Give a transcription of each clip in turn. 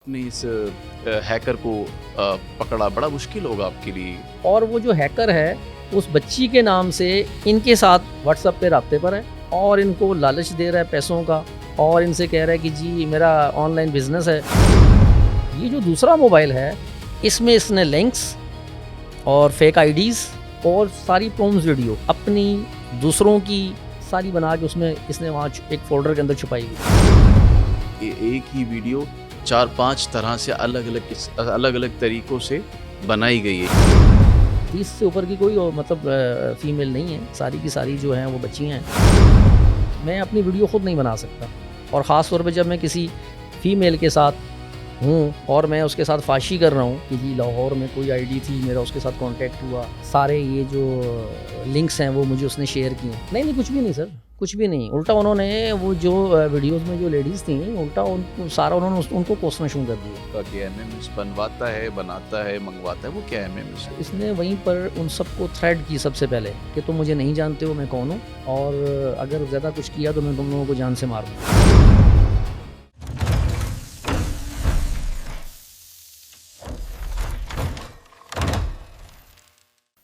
نے اس ہیکر کو پکڑا بڑا مشکل ہوگا آپ کے لیے. اور وہ جو ہیکر ہے اس بچی کے نام سے ان کے ساتھ واٹس ایپ پہ رابطے پر ہے اور ان کو لالچ دے رہا ہے پیسوں کا اور ان سے کہہ رہا ہے کہ جی میرا آن لائن بزنس ہے. یہ جو دوسرا موبائل ہے اس میں اس نے لنکس اور فیک آئی ڈیز اور ساری پرومز ویڈیو اپنی دوسروں کی ساری بنا کے اس نے وہاں ایک فولڈر کے اندر چھپائی ہوئی. ایک ہی ویڈیو 4-5 طرح سے الگ الگ طریقوں سے بنائی گئی ہے. 30 سے اوپر کی کوئی مطلب فیمیل نہیں ہے, ساری کی ساری جو ہیں وہ بچیاں ہیں. میں اپنی ویڈیو خود نہیں بنا سکتا اور خاص طور پہ جب میں کسی فیمیل کے ساتھ ہوں اور میں اس کے ساتھ فاشی کر رہا ہوں کہ جی لاہور میں کوئی آئی ڈی تھی, میرا اس کے ساتھ کانٹیکٹ ہوا, سارے یہ جو لنکس ہیں وہ مجھے اس نے شیئر کیے. نہیں کچھ بھی نہیں سر, کچھ بھی نہیں. الٹا انہوں نے وہ جو ویڈیوز میں جو لیڈیز تھیں الٹا سارا انہوں نے ان کو کوسنا شروع کر دیا. کہ ایم ایم ایس بنواتا ہے, بناتا ہے, منگواتا ہے, وہ کیا ایم ایم ایس ہے؟ اس نے وہیں پر ان سب کو تھریڈ کی سب سے پہلے کہ تم مجھے نہیں جانتے ہو میں کون ہوں اور اگر زیادہ کچھ کیا تو میں تم لوگوں کو جان سے مار دوں.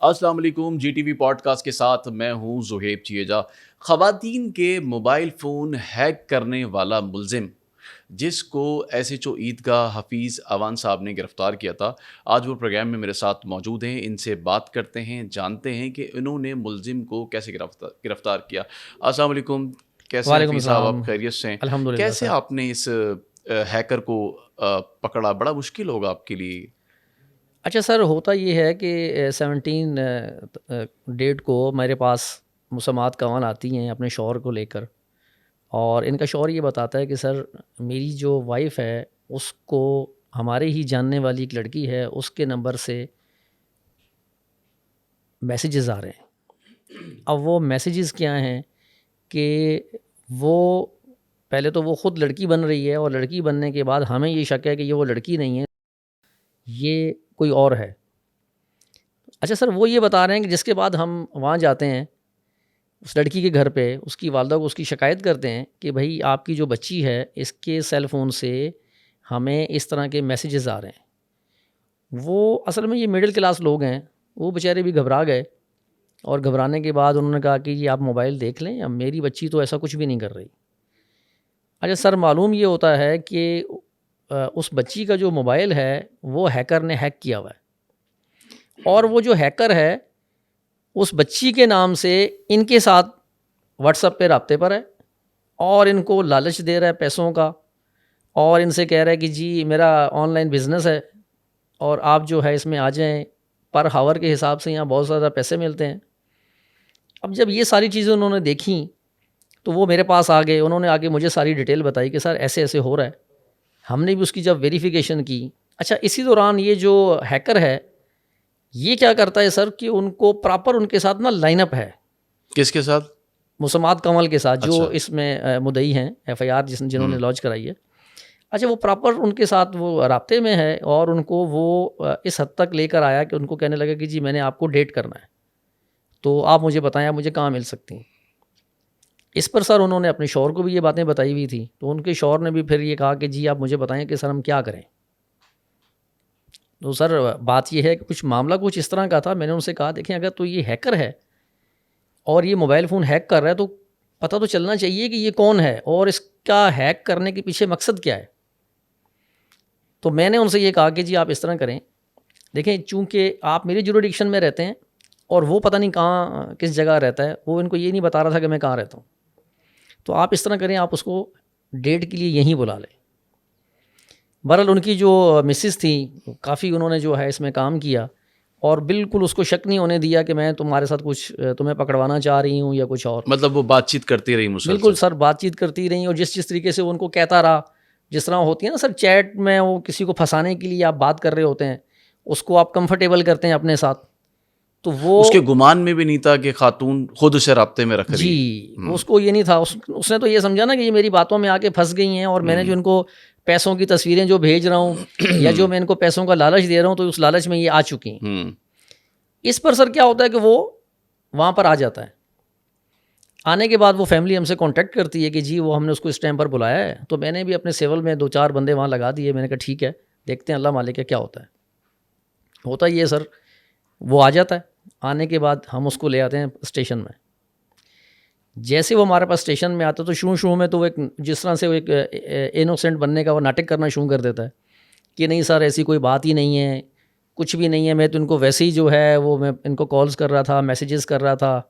السلام علیکم, جی ٹی وی پوڈ کاسٹ کے ساتھ میں ہوں زہیب چیجا. خواتین کے موبائل فون ہیک کرنے والا ملزم جس کو ایس ایچ او عیدگاہ حفیظ اوان صاحب نے گرفتار کیا تھا, آج وہ پروگرام میں میرے ساتھ موجود ہیں. ان سے بات کرتے ہیں, جانتے ہیں کہ انہوں نے ملزم کو کیسے گرفتار کیا. السلام علیکم, کیسے ہیں حفیظ صاحب, آپ خیریت سے ہیں؟ الحمدللہ. کیسے آپ نے اس ہیکر کو پکڑا, بڑا مشکل ہوگا آپ کے لیے. اچھا سر, ہوتا یہ ہے کہ 17 ڈیٹ کو میرے پاس مسامات کون آتی ہیں اپنے شوہر کو لے کر, اور ان کا شوہر یہ بتاتا ہے کہ سر میری جو وائف ہے اس کو ہمارے ہی جاننے والی ایک لڑکی ہے, اس کے نمبر سے میسیجز آ رہے ہیں. اب وہ میسیجز کیا ہیں کہ وہ پہلے تو وہ خود لڑکی بن رہی ہے اور لڑکی بننے کے بعد ہمیں یہ شک ہے کہ یہ وہ لڑکی نہیں ہے, یہ کوئی اور ہے. اچھا سر, وہ یہ بتا رہے ہیں کہ جس کے بعد ہم وہاں جاتے ہیں اس لڑکی کے گھر پہ, اس کی والدہ کو اس کی شکایت کرتے ہیں کہ بھائی آپ کی جو بچی ہے اس کے سیل فون سے ہمیں اس طرح کے میسیجز آ رہے ہیں. وہ اصل میں یہ مڈل کلاس لوگ ہیں, وہ بیچارے بھی گھبرا گئے اور گھبرانے کے بعد انہوں نے کہا کہ یہ آپ موبائل دیکھ لیں, اب میری بچی تو ایسا کچھ بھی نہیں کر رہی. اچھا سر, معلوم یہ ہوتا ہے کہ اس بچی کا جو موبائل ہے وہ ہیکر نے ہیک کیا ہوا ہے اور وہ جو ہیکر ہے اس بچی کے نام سے ان کے ساتھ واٹس ایپ پہ رابطے پر ہے اور ان کو لالچ دے رہا ہے پیسوں کا اور ان سے کہہ رہا ہے کہ جی میرا آن لائن بزنس ہے اور آپ جو ہے اس میں آ جائیں, پر ہاور کے حساب سے یہاں بہت زیادہ پیسے ملتے ہیں. اب جب یہ ساری چیزیں انہوں نے دیکھیں تو وہ میرے پاس آ گئے, انہوں نے آ کے مجھے ساری ڈیٹیل بتائی کہ سر ایسے ایسے ہو رہا ہے. ہم نے بھی اس کی جب ویریفیکیشن کی. اچھا, اسی دوران یہ جو ہیکر ہے یہ کیا کرتا ہے سر کہ ان کو پراپر ان کے ساتھ نا لائن اپ ہے. کس کے ساتھ؟ مسامات کمل کے ساتھ, جو اچھا. اس میں مدعی ہیں ایف آئی آر جنہوں نے لانچ کرائی ہے. اچھا, وہ پراپر ان کے ساتھ وہ رابطے میں ہے اور ان کو وہ اس حد تک لے کر آیا کہ ان کو کہنے لگا کہ جی میں نے آپ کو ڈیٹ کرنا ہے تو آپ مجھے بتائیں آپ مجھے کہاں مل سکتی ہیں. اس پر سر انہوں نے اپنے شوہر کو بھی یہ باتیں بتائی ہوئی تھیں تو ان کے شوہر نے بھی پھر یہ کہا کہ جی آپ مجھے بتائیں کہ سر ہم کیا کریں. تو سر بات یہ ہے کہ کچھ معاملہ کچھ اس طرح کا تھا. میں نے ان سے کہا دیکھیں اگر تو یہ ہیکر ہے اور یہ موبائل فون ہیک کر رہا ہے تو پتہ تو چلنا چاہیے کہ یہ کون ہے اور اس کا ہیک کرنے کے پیچھے مقصد کیا ہے. تو میں نے ان سے یہ کہا کہ جی آپ اس طرح کریں, دیکھیں چونکہ آپ میری جوریڈکشن میں رہتے ہیں اور وہ پتہ نہیں کہاں کس جگہ رہتا ہے, وہ ان کو یہ نہیں بتا رہا تھا کہ میں کہاں رہتا ہوں, تو آپ اس طرح کریں آپ اس کو ڈیٹ کے لیے یہیں بلا لیں. بہرحال ان کی جو مسز تھی کافی انہوں نے جو ہے اس میں کام کیا اور بالکل اس کو شک نہیں ہونے دیا کہ میں تمہارے ساتھ کچھ تمہیں پکڑوانا چاہ رہی ہوں یا کچھ اور. مطلب وہ بات چیت کرتی رہی مسلسل؟ بالکل سر, بات چیت کرتی رہی اور جس طریقے سے وہ ان کو کہتا رہا, جس طرح ہوتی ہے نا سر چیٹ میں وہ کسی کو پھنسانے کے لیے آپ بات کر رہے ہوتے ہیں, اس کو آپ کمفرٹیبل کرتے ہیں اپنے ساتھ, تو وہ اس کے گمان میں بھی نہیں تھا کہ خاتون خود اسے رابطے میں رکھ رہی. جی, اس کو یہ نہیں تھا, اس نے تو یہ سمجھا نا کہ یہ میری باتوں میں آ کے پھنس گئی ہیں اور میں نے جو ان کو پیسوں کی تصویریں جو بھیج رہا ہوں یا جو میں ان کو پیسوں کا لالچ دے رہا ہوں تو اس لالچ میں یہ آ چکی ہیں. اس پر سر کیا ہوتا ہے کہ وہ وہاں پر آ جاتا ہے. آنے کے بعد وہ فیملی ہم سے کانٹیکٹ کرتی ہے کہ جی وہ ہم نے اس کو اس ٹائم پر بلایا ہے. تو میں نے بھی اپنے سیول میں 2-4 بندے وہاں لگا دیے. میں نے کہا ٹھیک ہے دیکھتے ہیں اللہ مالک ہے کیا ہوتا ہے. ہوتا یہ سر وہ آ جاتا ہے. آنے کے بعد ہم اس کو لے آتے ہیں اسٹیشن میں. جیسے وہ ہمارے پاس اسٹیشن میں آتا ہے تو شروع میں تو وہ ایک جس طرح سے وہ ایک انوسینٹ بننے کا وہ ناٹک کرنا شروع کر دیتا ہے کہ نہیں سر ایسی کوئی بات ہی نہیں ہے, کچھ بھی نہیں ہے, میں تو ان کو ویسے ہی جو ہے وہ میں ان کو کالز کر رہا تھا, میسیجز کر رہا تھا,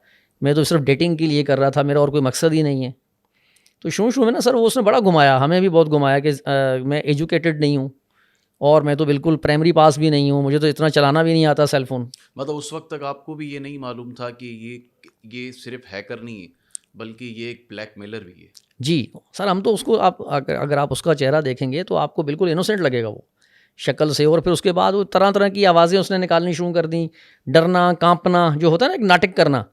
میں تو صرف ڈیٹنگ کے لیے کر رہا تھا, میرا اور کوئی مقصد ہی نہیں ہے. تو شروع میں نا سر وہ اس نے بڑا گھمایا, ہمیں بھی بہت گھمایا کہ میں ایجوکیٹڈ نہیں ہوں اور میں تو بالکل پرائمری پاس بھی نہیں ہوں, مجھے تو اتنا چلانا بھی نہیں آتا سیل فون. مطلب اس وقت تک آپ کو بھی یہ نہیں معلوم تھا کہ یہ صرف ہیکر نہیں ہے بلکہ یہ ایک بلیک میلر بھی ہے؟ جی سر ہم تو اس کو اگر آپ اس کا چہرہ دیکھیں گے تو آپ کو بالکل انوسینٹ لگے گا وہ شکل سے. اور پھر اس کے بعد وہ طرح طرح کی آوازیں اس نے نکالنی شروع کر دیں, ڈرنا کانپنا جو ہوتا ہے نا ایک ناٹک کرنا.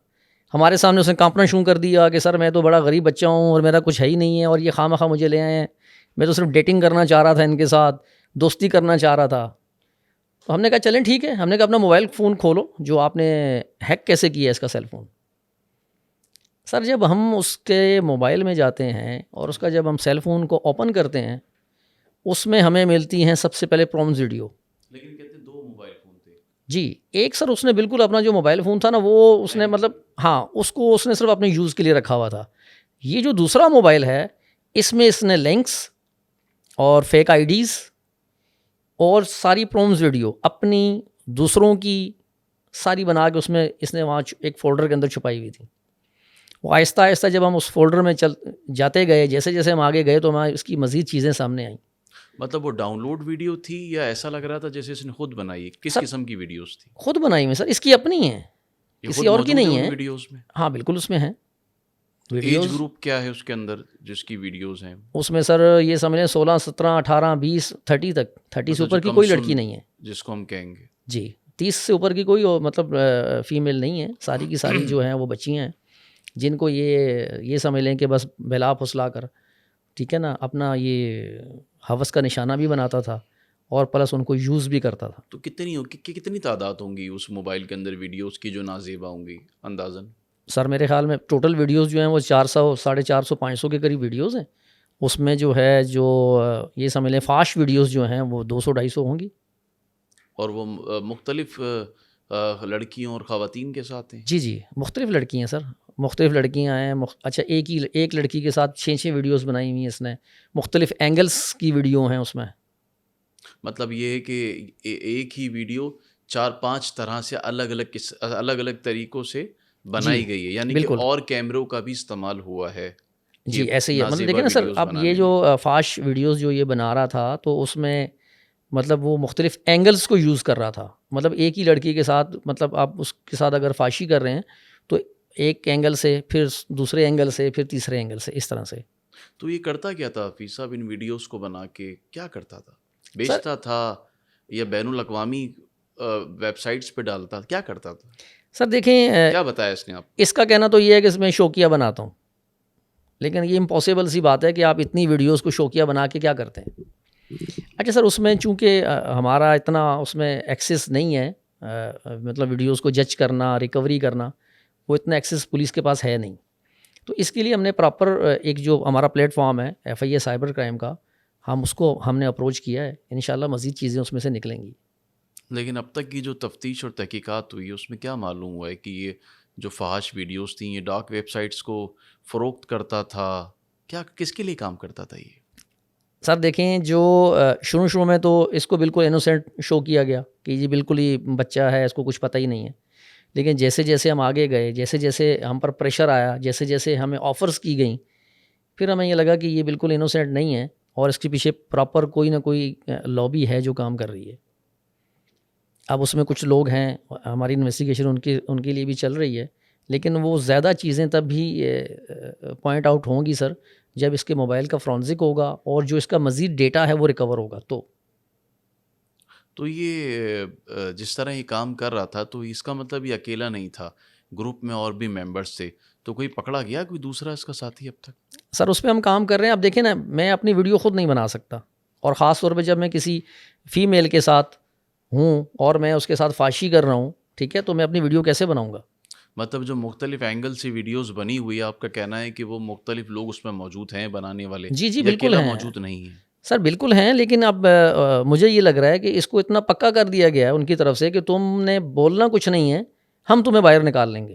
ہمارے سامنے اس نے کانپنا شروع کر دیا کہ سر میں تو بڑا غریب بچہ ہوں اور میرا کچھ ہے ہی نہیں ہے اور یہ خواہ مخواہ مجھے لے آئے ہیں, میں تو صرف ڈیٹنگ کرنا چاہ رہا تھا, ان کے ساتھ دوستی کرنا چاہ رہا تھا. تو ہم نے کہا چلیں ٹھیک ہے, ہم نے کہا اپنا موبائل فون کھولو, جو آپ نے ہیک کیسے کیا ہے اس کا سیل فون. سر جب ہم اس کے موبائل میں جاتے ہیں اور اس کا جب ہم سیل فون کو اوپن کرتے ہیں اس میں ہمیں ملتی ہیں سب سے پہلے پرومز ویڈیو. لیکن کہتے ہیں 2 موبائل فون تھے. جی ایک سر اس نے بالکل اپنا جو موبائل فون تھا نا وہ اس نے مطلب ہاں اس کو اس نے صرف اپنے یوز کے لیے رکھا ہوا تھا. یہ جو دوسرا موبائل ہے اس میں اس نے لنکس اور فیک آئی ڈیز اور ساری پرومز ویڈیو اپنی دوسروں کی ساری بنا کے اس نے وہاں ایک فولڈر کے اندر چھپائی ہوئی تھی. وہ آہستہ آہستہ جب ہم اس فولڈر میں جاتے گئے, جیسے جیسے ہم آگے گئے تو ہمیں اس کی مزید چیزیں سامنے آئیں. مطلب وہ ڈاؤن لوڈ ویڈیو تھی یا ایسا لگ رہا تھا جیسے اس نے خود بنائی ہے؟ کس قسم کی ویڈیوز تھی؟ خود بنائی ہوئی سر, اس کی اپنی ہیں, کسی اور کی نہیں ہے ویڈیوز میں. ہاں بالکل اس میں ہیں. ایج گروپ کیا ہے اس کے اندر جس کی ویڈیوز ہیں؟ اس میں سر یہ سمجھ لیں 16 17 18 20 30 تک, 30 سے اوپر کی کوئی لڑکی نہیں ہے جس کو ہم کہیں گے. جی 30 سے اوپر کی کوئی مطلب فیمیل نہیں ہے, ساری کی ساری جو ہیں وہ بچیاں ہیں جن کو یہ سمجھ لیں کہ بس بلا پھسلا کر ٹھیک ہے نا اپنا یہ ہوس کا نشانہ بھی بناتا تھا اور پلس ان کو یوز بھی کرتا تھا. تو کتنی تعداد ہوں گی اس موبائل کے اندر ویڈیوز کی جو نازیبہ ہوں گی اندازاً؟ سر میرے خیال میں ٹوٹل ویڈیوز جو ہیں وہ 400 450 500 کے قریب ویڈیوز ہیں. اس میں جو ہے جو یہ سمجھ لیں فاش ویڈیوز جو ہیں وہ 200 250 ہوں گی. اور وہ مختلف لڑکیوں اور خواتین کے ساتھ ہیں؟ جی مختلف لڑکی ہیں سر, مختلف لڑکیاں ہیں. اچھا ایک لڑکی کے ساتھ 6 ویڈیوز بنائی ہوئی ہیں اس نے, مختلف اینگلس کی ویڈیو ہیں اس میں. مطلب یہ ہے کہ ایک ہی ویڈیو 4-5 طرح سے الگ الگ طریقوں سے بنائی گئی ہے, یعنی کہ اور کیمروں کا بھی استعمال ہوا ہے. جی ایسے ہی ہے. مطلب دیکھیں نا سر اب یہ جو فاش ویڈیوز جو یہ بنا رہا تھا تو اس میں مطلب وہ مختلف اینگلس کو یوز کر رہا تھا. مطلب ایک ہی لڑکی کے ساتھ مطلب آپ اس کے ساتھ اگر فاشی کر رہے ہیں تو ایک اینگل سے پھر دوسرے اینگل سے پھر تیسرے اینگل سے اس طرح سے. تو یہ کرتا کیا تھا حفیظ صاحب ان ویڈیوز کو بنا کے؟ کیا کرتا تھا؟ بیچتا تھا یا بین الاقوامی ویب سائٹس پہ ڈالتا تھا؟ کیا کرتا تھا سر؟ دیکھیں کیا بتایا اس نے آپ؟ اس کا کہنا تو یہ ہے کہ اس میں شوقیہ بناتا ہوں, لیکن یہ امپاسبل سی بات ہے کہ آپ اتنی ویڈیوز کو شوقیہ بنا کے کیا کرتے ہیں. اچھا سر اس میں چونکہ ہمارا اتنا اس میں ایکسیس نہیں ہے, مطلب ویڈیوز کو جج کرنا ریکوری کرنا وہ اتنا ایکسیس پولیس کے پاس ہے نہیں. تو اس کے لیے ہم نے پراپر ایک جو ہمارا پلیٹ فارم ہے FIA سائبر کرائم کا, ہم نے اپروچ کیا ہے. انشاءاللہ مزید چیزیں اس میں سے نکلیں گی. لیکن اب تک کی جو تفتیش اور تحقیقات ہوئی ہے اس میں کیا معلوم ہوا ہے کہ یہ جو فحش ویڈیوز تھیں یہ ڈارک ویب سائٹس کو فروخت کرتا تھا؟ کیا کس کے لیے کام کرتا تھا یہ؟ سر دیکھیں جو شروع میں تو اس کو بالکل انوسینٹ شو کیا گیا کہ یہ بالکل ہی بچہ ہے, اس کو کچھ پتہ ہی نہیں ہے. لیکن جیسے جیسے ہم آگے گئے, جیسے جیسے ہم پر پریشر آیا, جیسے جیسے ہمیں آفرز کی گئیں, پھر ہمیں یہ لگا کہ یہ بالکل انوسینٹ نہیں ہے اور اس کے پیچھے پراپر کوئی نہ کوئی لابی ہے جو کام کر رہی ہے. اب اس میں کچھ لوگ ہیں, ہماری انویسٹیگیشن ان کے لیے بھی چل رہی ہے, لیکن وہ زیادہ چیزیں تب بھی پوائنٹ آؤٹ ہوں گی سر جب اس کے موبائل کا فرانزک ہوگا اور جو اس کا مزید ڈیٹا ہے وہ ریکور ہوگا. تو یہ جس طرح یہ کام کر رہا تھا تو اس کا مطلب یہ اکیلا نہیں تھا, گروپ میں اور بھی ممبرس تھے, تو کوئی پکڑا گیا کوئی دوسرا اس کا ساتھی اب تک؟ سر اس پہ ہم کام کر رہے ہیں. اب دیکھیں نا میں اپنی ویڈیو خود نہیں بنا سکتا, اور خاص طور پہ جب میں کسی فیمیل کے ساتھ ہوں اور میں اس کے ساتھ فاشی کر رہا ہوں, ٹھیک ہے, تو میں اپنی ویڈیو کیسے بناؤں گا؟ مطلب جو مختلف اینگل سے ویڈیوز بنی ہوئی ہے، آپ کا کہنا ہے کہ وہ مختلف لوگ اس میں موجود ہیں بنانے والے، جی یا بالکل اکیلا ہیں موجود نہیں ہے؟ سر، بالکل ہیں، لیکن اب مجھے یہ لگ رہا ہے کہ اس کو اتنا پکا کر دیا گیا ہے ان کی طرف سے کہ تم نے بولنا کچھ نہیں ہے، ہم تمہیں باہر نکال لیں گے.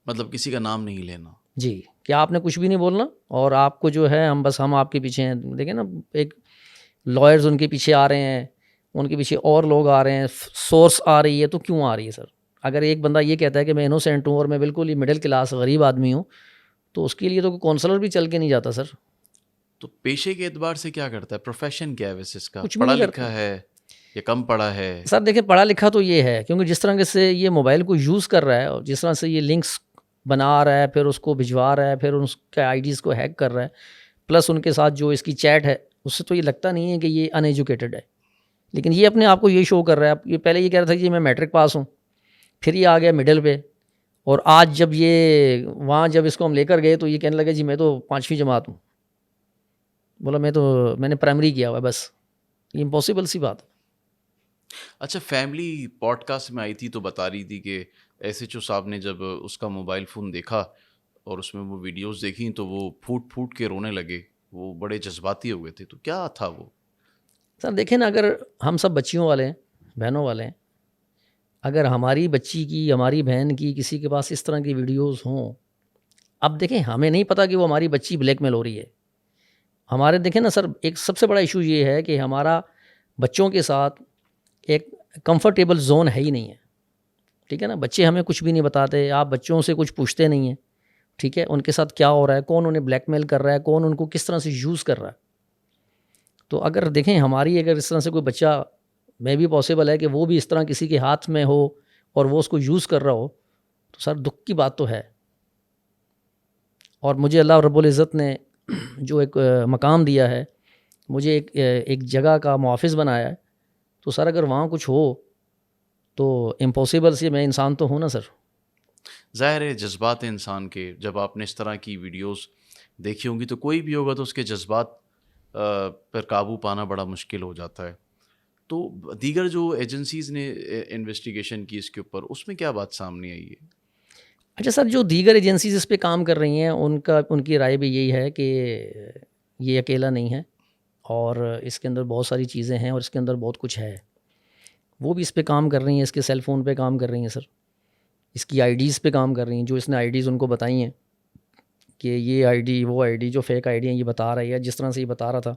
مطلب کسی کا نام نہیں لینا. جی، کہ آپ نے کچھ بھی نہیں بولنا، اور آپ کو جو ہے ہم آپ کے پیچھے ہیں. دیکھیں نا، ایک لائرز ان کے پیچھے آ رہے ہیں، ان کے پیچھے اور لوگ آ رہے ہیں، سورس آ رہی ہے. تو کیوں آ رہی ہے سر؟ اگر ایک بندہ یہ کہتا ہے کہ میں انوسینٹ ہوں اور میں بالکل ہی مڈل کلاس غریب آدمی ہوں، تو اس کے لیے تو کوئی کونسلر بھی چل کے نہیں جاتا سر. تو پیشے کے اعتبار سے کیا کرتا ہے؟ پروفیشن کیا ہے ویسے اس کا؟ کچھ بھی پڑھا نہیں کرتا لکھا ہے یا کم پڑھا ہے؟ سر. دیکھیں، پڑھا لکھا تو یہ ہے، کیونکہ جس طرح سے یہ موبائل کو یوز کر رہا ہے اور جس طرح سے یہ لنکس بنا رہا ہے، پھر اس کو بھجوا رہا ہے، پھر اس کے آئی ڈیز کو ہیک کر رہا ہے، پلس ان کے ساتھ جو اس کی چیٹ ہے، اس سے تو یہ لگتا نہیں ہے کہ یہ ان ایجوکیٹڈ ہے. لیکن یہ اپنے آپ کو یہ شو کر رہا ہے. یہ پہلے یہ کہہ رہا تھا کہ میں میٹرک پاس ہوں، پھر یہ آ گیا مڈل پہ، اور آج جب یہ وہاں جب اس کو ہم لے کر گئے تو یہ کہنے لگے جی میں تو 5ویں جماعت ہوں. بولا میں نے پرائمری کیا ہوا ہے بس. یہ امپاسبل سی بات ہے. اچھا، فیملی پوڈ کاسٹ میں آئی تھی تو بتا رہی تھی کہ ایس ایچ او صاحب نے جب اس کا موبائل فون دیکھا اور اس میں وہ ویڈیوز دیکھیں تو وہ پھوٹ پھوٹ کے رونے لگے، وہ بڑے جذباتی ہو گئے تھے. تو کیا تھا وہ؟ سر دیکھیں نا، اگر ہم سب بچیوں والے ہیں، بہنوں والے ہیں، اگر ہماری بچی کی، ہماری بہن کی کسی کے پاس اس طرح کی ویڈیوز ہوں، اب دیکھیں ہمیں نہیں پتہ کہ وہ ہماری بچی بلیک میل ہو رہی ہے. ہمارے دیکھیں نا سر، ایک سب سے بڑا ایشو یہ ہے کہ ہمارا بچوں کے ساتھ ایک کمفرٹیبل زون ہے ہی نہیں ہے. ٹھیک ہے نا، بچے ہمیں کچھ بھی نہیں بتاتے، آپ بچوں سے کچھ پوچھتے نہیں ہیں. ٹھیک ہے، ان کے ساتھ کیا ہو رہا ہے، کون انہیں بلیک میل کر رہا ہے، کون ان کو کس طرح سے یوز کر رہا ہے. تو اگر دیکھیں ہماری اگر اس طرح سے کوئی بچہ، میں بھی پاسبل ہے کہ وہ بھی اس طرح کسی کے ہاتھ میں ہو اور وہ اس کو یوز کر رہا ہو، تو سر دکھ کی بات تو ہے. اور مجھے اللہ رب العزت نے جو ایک مقام دیا ہے، مجھے ایک جگہ کا محافظ بنایا ہے، تو سر اگر وہاں کچھ ہو تو امپاسبل سے میں انسان تو ہوں نا سر. ظاہر ہے جذبات انسان کے، جب آپ نے اس طرح کی ویڈیوز دیکھی ہوں گی تو کوئی بھی ہوگا تو اس کے جذبات پر قابو پانا بڑا مشکل ہو جاتا ہے. تو دیگر جو ایجنسیز نے انویسٹیگیشن کی اس کے اوپر، اس میں کیا بات سامنے آئی ہے؟ اچھا سر، جو دیگر ایجنسیز اس پہ کام کر رہی ہیں ان کی رائے بھی یہی ہے کہ یہ اکیلا نہیں ہے، اور اس کے اندر بہت ساری چیزیں ہیں، اور اس کے اندر بہت کچھ ہے. وہ بھی اس پہ کام کر رہی ہیں، اس کے سیل فون پہ کام کر رہی ہیں سر، اس کی آئی ڈیز پہ کام کر رہی ہیں. جو اس نے آئی ڈیز ان کو بتائی ہیں کہ یہ آئی ڈی، وہ آئی ڈی جو فیک آئی ڈی ہیں، یہ بتا رہی ہے. جس طرح سے یہ بتا رہا تھا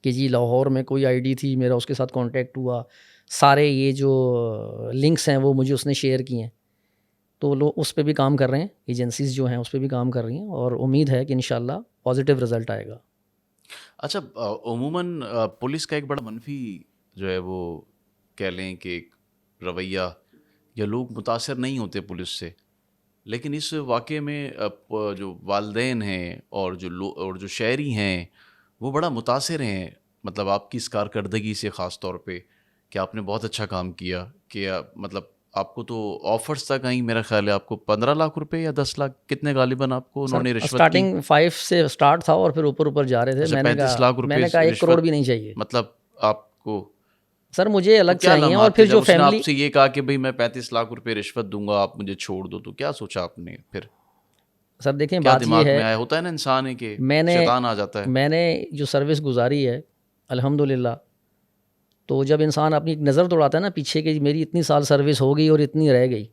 کہ جی لاہور میں کوئی آئی ڈی تھی، میرا اس کے ساتھ کانٹیکٹ ہوا، سارے یہ جو لنکس ہیں وہ مجھے اس نے شیئر کی ہیں. تو لوگ اس پہ بھی کام کر رہے ہیں، ایجنسیز جو ہیں اس پہ بھی کام کر رہی ہیں، اور امید ہے کہ انشاءاللہ پازیٹیو رزلٹ آئے گا. اچھا، عموماً پولیس کا ایک بڑا منفی جو ہے وہ کہہ لیں کہ ایک رویہ، یا لوگ متاثر نہیں ہوتے پولیس سے، لیکن اس واقعے میں جو والدین ہیں اور جو شہری ہیں وہ بڑا متاثر ہیں، مطلب آپ کی اس کارکردگی سے، خاص طور پہ کہ آپ نے بہت اچھا کام کیا. کہ مطلب آپ کو تو آفرز تک آئیں، میرا خیال ہے آپ کو 15 لاکھ روپے یا 10 لاکھ، کتنے غالباً آپ کو انہوں سر نے رشوت کی؟ اسٹارٹنگ 5 سے اسٹارٹ تھا اور پھر اوپر جا رہے تھے. اچھا، میں نے 35 لاکھ روپے کہا 1 کروڑ بھی نہیں چاہیے مطلب آپ کو. سر مجھے تو الگ کیا چاہیے. اور لمحات پھر تھے جو جب اس نے آپ فیملی، سے یہ کہا کہ بھئی میں 35 لاکھ روپے رشوت دوں گا، آپ مجھے چھوڑ دو؟ تو کیا سوچا آپ نے پھر؟ سر دیکھیں کیا بات یہ دماغ ہے، میں آیا؟ ہوتا ہے نا انسان ہے کہ میں شیطان آ جاتا ہے. نے جو سروس گزاری ہے الحمدللہ، تو جب انسان اپنی ایک نظر دوڑاتا ہے نا پیچھے کہ میری اتنی سال سروس ہو گئی اور اتنی رہ گئی،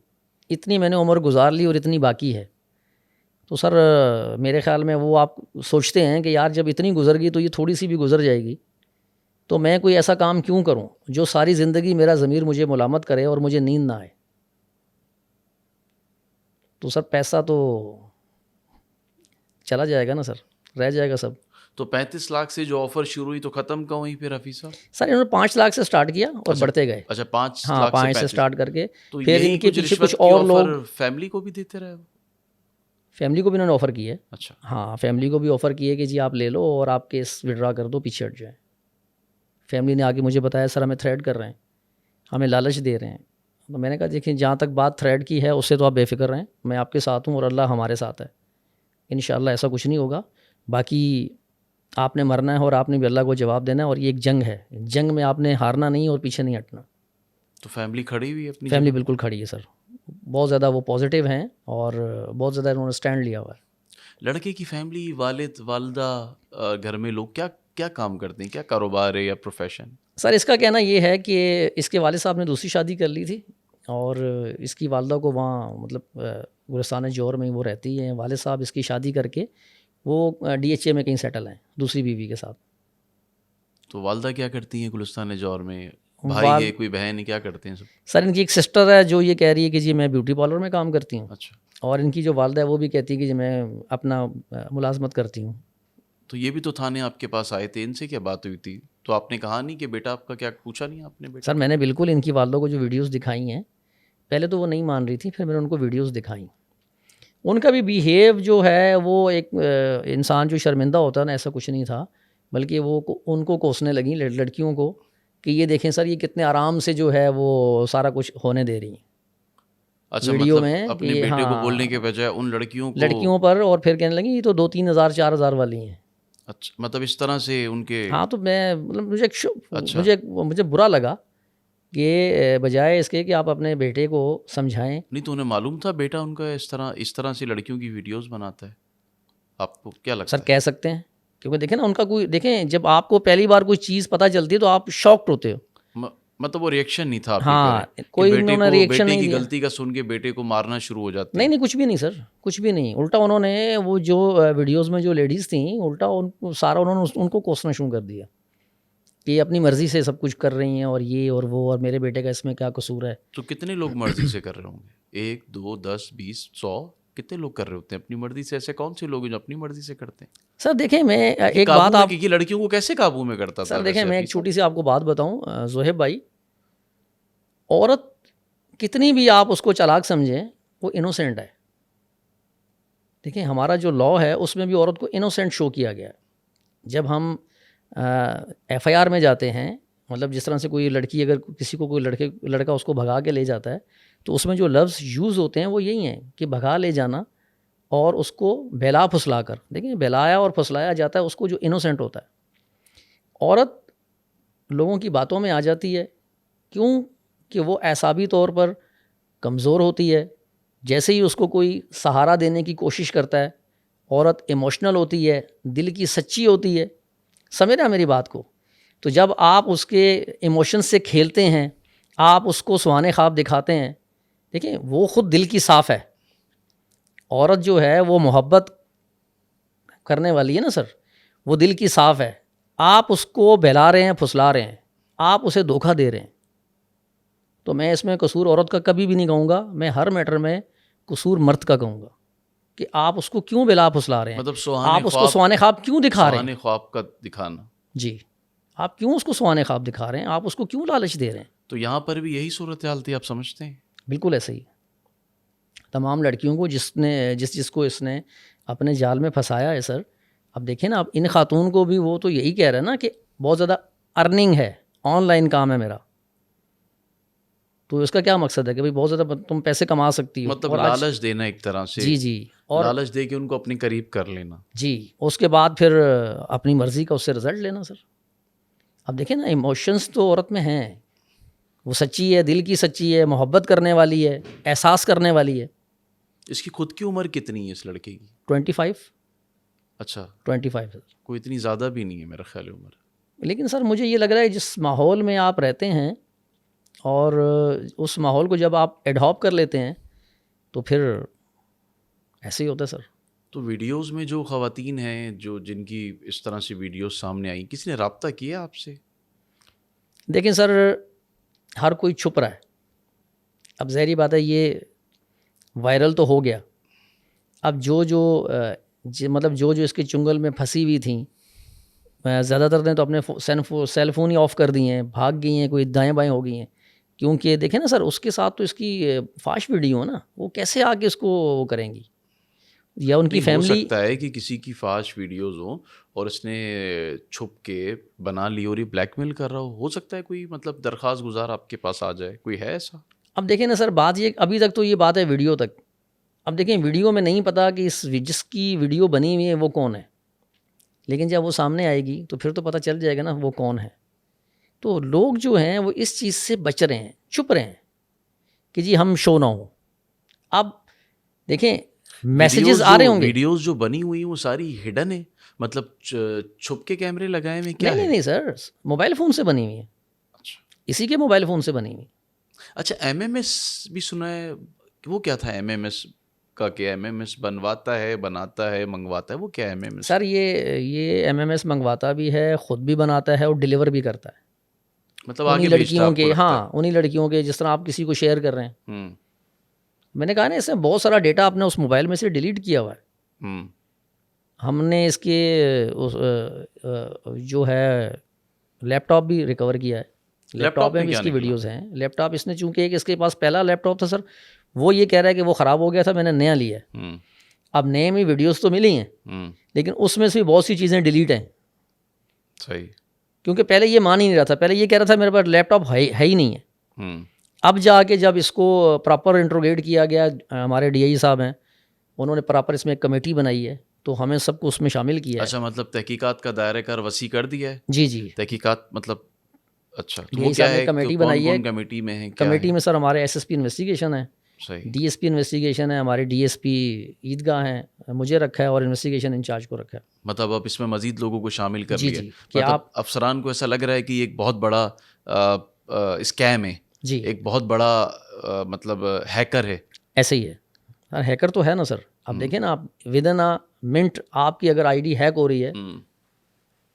اتنی میں نے عمر گزار لی اور اتنی باقی ہے، تو سر میرے خیال میں وہ آپ سوچتے ہیں کہ یار جب اتنی گزر گئی تو یہ تھوڑی سی بھی گزر جائے گی، تو میں کوئی ایسا کام کیوں کروں جو ساری زندگی میرا ضمیر مجھے ملامت کرے اور مجھے نیند نہ آئے. تو سر پیسہ تو چلا جائے گا نا سر، رہ جائے گا سب. تو 35 لاکھ سے جو آفر شروع ہوئی تو ختم کہاں ہوئی پھر حفیظ صاحب؟ سر انہوں نے 5 لاکھ سے سٹارٹ کیا اور بڑھتے گئے. اچھا، 5 ہاں، لاکھ سے 5 سے 35. سٹارٹ کر کے تو پھر یہی ان کے کچھ پیچھے کچھ رشوت کی اور لوگ، آفر فیملی کو بھی دیتے رہے؟ فیملی کو بھی انہوں نے آفر کی ہے. اچھا، ہاں، فیملی کو بھی آفر کی ہے کہ جی آپ لے لو اور آپ کیس وڈرا کر دو، پیچھے ہٹ جائیں. فیملی نے آگے مجھے بتایا سر ہمیں تھریٹ کر رہے ہیں، ہمیں لالچ دے رہے ہیں. تو میں نے کہا دیکھیں جہاں تک بات تھریٹ کی ہے اس سے تو آپ بے فکر رہیں، میں آپ کے ساتھ ہوں اور اللہ ہمارے ساتھ ہے، انشاءاللہ ایسا کچھ نہیں ہوگا. باقی آپ نے مرنا ہے اور آپ نے بھی اللہ کو جواب دینا ہے، اور یہ ایک جنگ ہے، جنگ میں آپ نے ہارنا نہیں اور پیچھے نہیں ہٹنا. تو فیملی کھڑی ہوئی ہے اپنی فیملی جگہ؟ بالکل کھڑی ہے سر. بہت زیادہ وہ پازیٹیو ہیں اور بہت زیادہ انہوں نے اسٹینڈ لیا ہوا ہے. لڑکے کی فیملی، والد والدہ، گھر میں لوگ کیا کیا کام کرتے ہیں؟ کیا کاروبار ہے یا پروفیشن؟ سر اس کا کہنا یہ ہے کہ اس کے والد صاحب نے دوسری شادی کر لی تھی اور اس کی والدہ کو وہاں مطلب گلستان جوہر میں وہ رہتی ہیں. والد صاحب اس کی شادی کر کے وہ DHA میں کہیں سیٹل ہیں دوسری بیوی کے ساتھ. تو والدہ کیا کرتی ہیں گلستان جوہر میں؟ بھائی ہے، کوئی بہن ہے، کیا کرتے ہیں سب؟ سر ان کی ایک سسٹر ہے جو یہ کہہ رہی ہے کہ جی میں بیوٹی پارلر میں کام کرتی ہوں. اچھا. اور ان کی جو والدہ ہے وہ بھی کہتی ہے کہ جی میں اپنا ملازمت کرتی ہوں. تو یہ بھی تو تھانے آپ کے پاس آئے تھے، ان سے کیا بات ہوئی تھی؟ تو آپ نے کہا نہیں کہ بیٹا آپ کا کیا پوچھا نہیں آپ نے بیٹا؟ سر میں نے بالکل ان کی والدوں کو جو ویڈیوز دکھائی ہیں، پہلے تو وہ نہیں مان رہی تھی، پھر میں نے ان کو ویڈیوز دکھائیں. ان کا بھی بیہیو جو ہے وہ ایک انسان جو شرمندہ ہوتا ہے نا، ایسا کچھ نہیں تھا، بلکہ وہ ان کو کوسنے لگیں لڑکیوں کو کہ یہ دیکھیں سر یہ کتنے آرام سے جو ہے وہ سارا کچھ ہونے دے رہی ہیں. اچھا، ویڈیو مطلب میں اپنے بیٹے کو بولنے کے بجائے ان لڑکیوں پر، اور پھر کہنے لگیں یہ تو 2-3 ہزار 4 ہزار والی ہیں. اچھا، مطلب اس طرح سے ان کے. ہاں تو میں مطلب اچھا. مجھے برا لگا کہ بجائے اس کے کہ آپ اپنے بیٹے کو سمجھائیں. نہیں تو انہیں معلوم تھا بیٹا ان کا اس طرح سے لڑکیوں کی ویڈیوز بناتا ہے؟ آپ کو کیا لگتا سر ہے؟ کہہ سکتے ہیں، کیونکہ دیکھیں نا ان کا کوئی، دیکھیں جب آپ کو پہلی بار کوئی چیز پتہ چلتی ہے تو آپ شاکڈ ہوتے ہو. مطلب وہ ریئیکشن نہیں تھا آپ کے ہاں کہ کوئی بیٹے انہوں نے کو ریئیکشن بیٹے نہیں کی دیا. غلطی کا سن کے بیٹے کو مارنا شروع ہو جاتے ہیں؟ نہیں کچھ بھی نہیں سر، کچھ بھی نہیں. الٹا انہوں نے وہ جو ویڈیوز میں جو لیڈیز تھیں، الٹا انہوں نے ان کو کوسنا شروع کر دیا کہ یہ اپنی مرضی سے سب کچھ کر رہی ہیں اور یہ اور وہ، اور میرے بیٹے کا اس میں کیا قصور ہے. تو کتنے لوگ مرضی سے کر رہے ہوں گے؟ 1 2 10 20 100 کتنے لوگ کر رہے ہوتے ہیں اپنی مرضی سے؟ ایسے کون سے لوگ ہیں جو اپنی مرضی سے کرتے ہیں؟ سر دیکھیں میں ایک قابو بات میں آپ، کہ لڑکیوں کو کیسے قابو میں کرتا تھا؟ سر دیکھیں ویسے میں ایک حفیظ چھوٹی سی آپ کو بات بتاؤں زہیب بھائی، عورت کتنی بھی آپ اس کو چالاک سمجھیں وہ انوسینٹ ہے. دیکھیں ہمارا جو لا ہے اس میں بھی عورت کو انوسینٹ شو کیا گیا ہے. جب ہم FIR میں جاتے ہیں، مطلب جس طرح سے کوئی لڑکی اگر کسی کو کوئی لڑکا اس کو بھگا کے لے جاتا ہے تو اس میں جو لفظ یوز ہوتے ہیں وہ یہی ہیں کہ بھگا لے جانا اور اس کو بہلا پھسلا کر. دیکھیں بہلایا اور پھسلایا جاتا ہے اس کو جو انوسینٹ ہوتا ہے. عورت لوگوں کی باتوں میں آ جاتی ہے کیوں کہ وہ اعصابی طور پر کمزور ہوتی ہے. جیسے ہی اس کو کوئی سہارا دینے کی کوشش کرتا ہے، عورت ایموشنل ہوتی ہے، دل کی سچی ہوتی ہے. سمجھ رہے ہیں میری بات کو؟ تو جب آپ اس کے ایموشن سے کھیلتے ہیں، آپ اس کو سہانے خواب دکھاتے ہیں، دیکھیں وہ خود دل کی صاف ہے. عورت جو ہے وہ محبت کرنے والی ہے نا سر، وہ دل کی صاف ہے. آپ اس کو بہلا رہے ہیں، پھسلا رہے ہیں، آپ اسے دھوکہ دے رہے ہیں. تو میں اس میں قصور عورت کا کبھی بھی نہیں کہوں گا، میں ہر میٹر میں قصور مرد کا کہوں گا کہ آپ اس کو کیوں بلا پھسلا رہے ہیں، مطلب آپ اس کو سہانے خواب کیوں دکھا رہے ہیں. سہانے خواب کا دکھانا. جی آپ کیوں اس کو سہانے خواب دکھا رہے ہیں، آپ اس کو کیوں لالچ دے رہے ہیں. تو یہاں پر بھی یہی صورتحال تھی، آپ سمجھتے ہیں؟ بالکل ایسے ہی. تمام لڑکیوں کو جس کو اس نے اپنے جال میں پھنسایا ہے سر. اب دیکھیں نا، اب ان خاتون کو بھی وہ تو یہی کہہ رہے ہیں نا کہ بہت زیادہ ارننگ ہے، آن لائن کام ہے میرا. تو اس کا کیا مقصد ہے کہ بھائی بہت زیادہ تم پیسے کما سکتی ہو، مطلب اور لالچ دینا ایک طرح سے. جی اور لالچ دے کے ان کو اپنے قریب کر لینا. جی اس کے بعد پھر اپنی مرضی کا اس سے رزلٹ لینا سر. اب دیکھیں نا ایموشنس تو عورت میں ہیں، وہ سچی ہے، دل کی سچی ہے، محبت کرنے والی ہے، احساس کرنے والی ہے. اس کی خود کی عمر کتنی ہے اس لڑکے کی؟ 25. اچھا 25 سر. کوئی اتنی زیادہ بھی نہیں ہے میرا خیال عمر. لیکن سر مجھے یہ لگ رہا ہے جس ماحول میں آپ رہتے ہیں اور اس ماحول کو جب آپ ایڈاپٹ کر لیتے ہیں تو پھر ایسے ہی ہوتا ہے سر. تو ویڈیوز میں جو خواتین ہیں جن کی اس طرح سے ویڈیوز سامنے آئیں، کسی نے رابطہ کیا آپ سے؟ دیکھیں سر ہر کوئی چھپ رہا ہے. اب ظاہری بات ہے یہ وائرل تو ہو گیا. اب مطلب جو اس کے چنگل میں پھنسی ہوئی تھیں، زیادہ تر نے تو اپنے سیل فون ہی آف کر دیے ہیں، بھاگ گئی ہیں، کوئی دائیں بائیں ہو گئی ہیں. کیونکہ دیکھیں نا سر اس کے ساتھ تو اس کی فاش ویڈیو ہے نا، وہ کیسے آ کے اس کو وہ کریں گی. یا ان کی فیملی، ہو سکتا ہے کہ کسی کی فاش ویڈیوز ہوں اور اس نے چھپ کے بنا لی اور یہ بلیک میل کر رہا ہو سکتا ہے کوئی مطلب درخواست گزار آپ کے پاس آ جائے. کوئی ہے ایسا؟ اب دیکھیں نا سر بات یہ ابھی تک تو یہ بات ہے ویڈیو تک. اب دیکھیں ویڈیو میں نہیں پتا کہ جس کی ویڈیو بنی ہوئی ہے وہ کون ہے، لیکن جب وہ سامنے آئے گی تو پھر تو پتہ چل جائے گا نا وہ کون ہے. تو لوگ جو ہیں وہ اس چیز سے بچ رہے ہیں، چھپ رہے ہیں کہ جی ہم شو نہ ہو. اب دیکھیں میسیجز آ رہے ہوں گے. ویڈیوز جو بنی ہوئی ہیں وہ ساری ہڈن ہیں, مطلب چھپ کے کیمرے لگائے ہوئے کیا ہے؟ نہیں سر, موبائل فون سے بنی ہوئی ہیں, اسی کے موبائل فون سے بنی ہوئی. اچھا ایم ایم ایس بھی سنا ہے, وہ کیا تھا ایم ایم ایس کا؟ کیا ایم ایم ایس بنواتا ہے, بناتا ہے, منگواتا ہے, وہ کیا ایم ایم ایس؟ سر یہ ایم ایم ایس منگواتا بھی ہے, خود بھی بناتا ہے اور ڈیلیور بھی کرتا ہے. مطلب آگے بھیجتا ہے. ہاں انہی لڑکیوں کے, جس طرح آپ کسی کو شیئر کر رہے ہیں. میں نے کہا نا اس میں بہت سارا ڈیٹا آپ نے اس موبائل میں سے ڈیلیٹ کیا ہوا ہے. ہم نے اس کے جو ہے لیپ ٹاپ بھی ریکور کیا ہے. لیپ ٹاپ میں بھی اس کی ویڈیوز ہیں. لیپ ٹاپ اس نے چونکہ ایک اس کے پاس پہلا لیپ ٹاپ تھا سر, وہ یہ کہہ رہا ہے کہ وہ خراب ہو گیا تھا, میں نے نیا لیا ہے. اب نئے میں ویڈیوز تو ملی ہیں لیکن اس میں سے بھی بہت سی چیزیں ڈیلیٹ ہیں. صحیح. کیونکہ پہلے یہ مان ہی نہیں رہا تھا, پہلے یہ کہہ رہا تھا میرے پاس لیپ ٹاپ ہے ہی نہیں ہے. اب جا کے جب اس کو پراپر انٹروگیٹ کیا گیا, ہمارے ڈی آئی صاحب ہیں, انہوں نے پراپر اس میں ایک کمیٹی بنائی ہے, تو ہمیں سب کو اس میں شامل کیا ہے. اچھا, مطلب تحقیقات کا دائرہ کار وسیع کر دیا ہے. جی تحقیقات مطلب اچھا, ڈی آئی صاحب نے کمیٹی بنائی ہے. کمیٹی میں ہے؟ کمیٹی میں سر ہمارے ایس ایس پی انویسٹیگیشن ہے, ڈی ایس پی انویسٹیگیشن ہے, ہمارے ڈی ایس پی عیدگاہ ہیں, مجھے رکھا ہے اور انویسٹیگیشن انچارج کو رکھا ہے. مطلب اب اس میں مزید لوگوں کو شامل کر لیا. کہ مطلب افسران کو ایسا لگ رہا ہے کہ یہ ایک بہت بڑا اسکیم ہے, ایک بہت بڑا مطلب ہیکر ہے. ایسے ہی ہے سر, ہیکر تو ہے نا سر. اب دیکھیں نا, آپ ود ان منٹ آپ کی اگر آئی ڈی ہیک ہو رہی ہے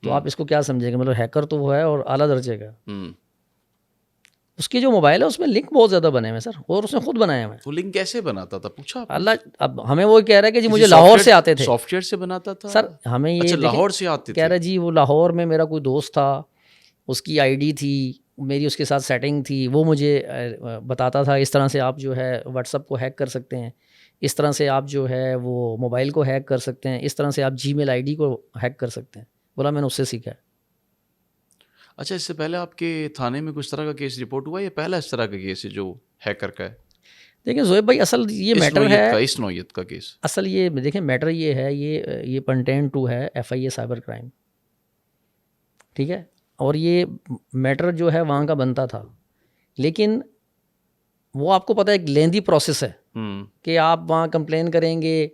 تو آپ اس کو کیا سمجھیں گے؟ مطلب ہیکر تو وہ ہے اور اعلیٰ درجے کا. اس کی جو موبائل ہے اس میں لنک بہت زیادہ بنے ہوئے سر, اور اس نے خود بنایا ہوئے. وہ لنک کیسے بناتا تھا پوچھا اللہ, اب ہمیں وہ کہہ رہا ہے کہ جی مجھے لاہور سے آتے تھے. سافٹ ویئر سے بناتا تھا سر, ہمیں یہ لاہور سے آتے کہہ رہا جی وہ لاہور میں میرا کوئی دوست تھا, اس کی آئی ڈی تھی, میری اس کے ساتھ سیٹنگ تھی, وہ مجھے بتاتا تھا اس طرح سے آپ جو ہے واٹس ایپ کو ہیک کر سکتے ہیں, اس طرح سے آپ جو ہے وہ موبائل کو ہیک کر سکتے ہیں, اس طرح سے آپ جی میل آئی ڈی کو ہیک کر سکتے ہیں. بولا میں نے اس سے سیکھا ہے. اچھا, اس سے پہلے آپ کے تھانے میں کچھ طرح کا کیس رپورٹ ہوا, یہ پہلا اس طرح کا کیس ہے جو ہیکر کا ہے؟ دیکھیں زہیب بھائی, اصل یہ میٹر ہے, اس نوعیت کا کیس اصل یہ دیکھیں میٹر یہ ہے, یہ پنٹین 2 ہے F I A cyber crime, ٹھیک ہے, اور یہ میٹر جو ہے وہاں کا بنتا تھا, لیکن وہ آپ کو پتہ ہے ایک لیندی پروسیس ہے کہ آپ وہاں کمپلین کریں گے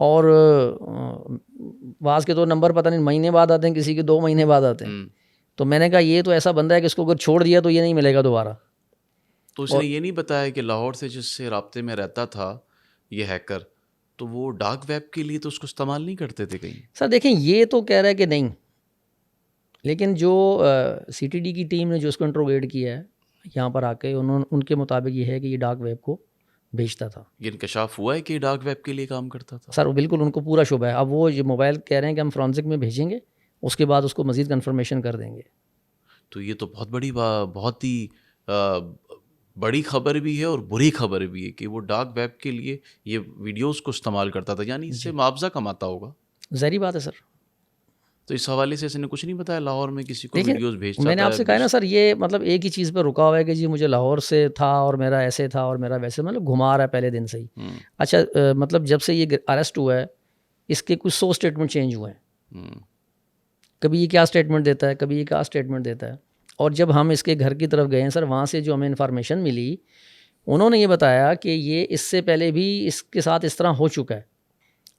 اور بعض کے تو نمبر پتہ نہیں مہینے بعد آتے ہیں, کسی کے 2 مہینے بعد آتے ہیں. تو میں نے کہا یہ تو ایسا بندہ ہے کہ اس کو اگر چھوڑ دیا تو یہ نہیں ملے گا دوبارہ. تو اس نے یہ نہیں بتایا کہ لاہور سے جس سے رابطے میں رہتا تھا یہ ہیکر, تو وہ ڈارک ویب کے لیے تو اس کو استعمال نہیں کرتے تھے کہیں؟ سر دیکھیں یہ تو کہہ رہا ہے کہ نہیں, لیکن جو سی ٹی ڈی کی ٹیم نے جو اس کو انٹروگیٹ کیا ہے یہاں پر آ کے, ان کے مطابق یہ ہے کہ یہ ڈارک ویب کو بھیجتا تھا. یہ انکشاف ہوا ہے کہ ڈارک ویب کے لیے کام کرتا تھا؟ سر بالکل ان کو پورا شبہ ہے. اب وہ یہ موبائل کہہ رہے ہیں کہ ہم فرانسک میں بھیجیں گے, اس کے بعد اس کو مزید کنفرمیشن کر دیں گے. تو یہ تو بہت ہی بڑی خبر بھی ہے اور بری خبر بھی ہے کہ وہ ڈارک ویب کے لیے یہ ویڈیوز کو استعمال کرتا تھا, یعنی اس سے معاوضہ کماتا ہوگا. ظاہری بات ہے سر. تو اس حوالے سے اس نے کچھ نہیں بتایا لاہور میں کسی کو ویڈیوز بھیجتا تھا؟ میں نے آپ سے کہا نا سر, یہ مطلب ایک ہی چیز پہ رکا ہوا ہے کہ جی مجھے لاہور سے تھا اور میرا ایسے تھا اور میرا ویسے, مطلب گھما رہا ہے پہلے دن سے ہی. اچھا مطلب جب سے یہ اریسٹ ہوا ہے اس کے کچھ 100 اسٹیٹمنٹ چینج ہوئے ہیں. کبھی یہ کیا اسٹیٹمنٹ دیتا ہے, کبھی یہ کیا اسٹیٹمنٹ دیتا ہے. اور جب ہم اس کے گھر کی طرف گئے ہیں سر, وہاں سے جو ہمیں انفارمیشن ملی, انہوں نے یہ بتایا کہ یہ اس سے پہلے بھی اس کے ساتھ اس طرح ہو چکا ہے.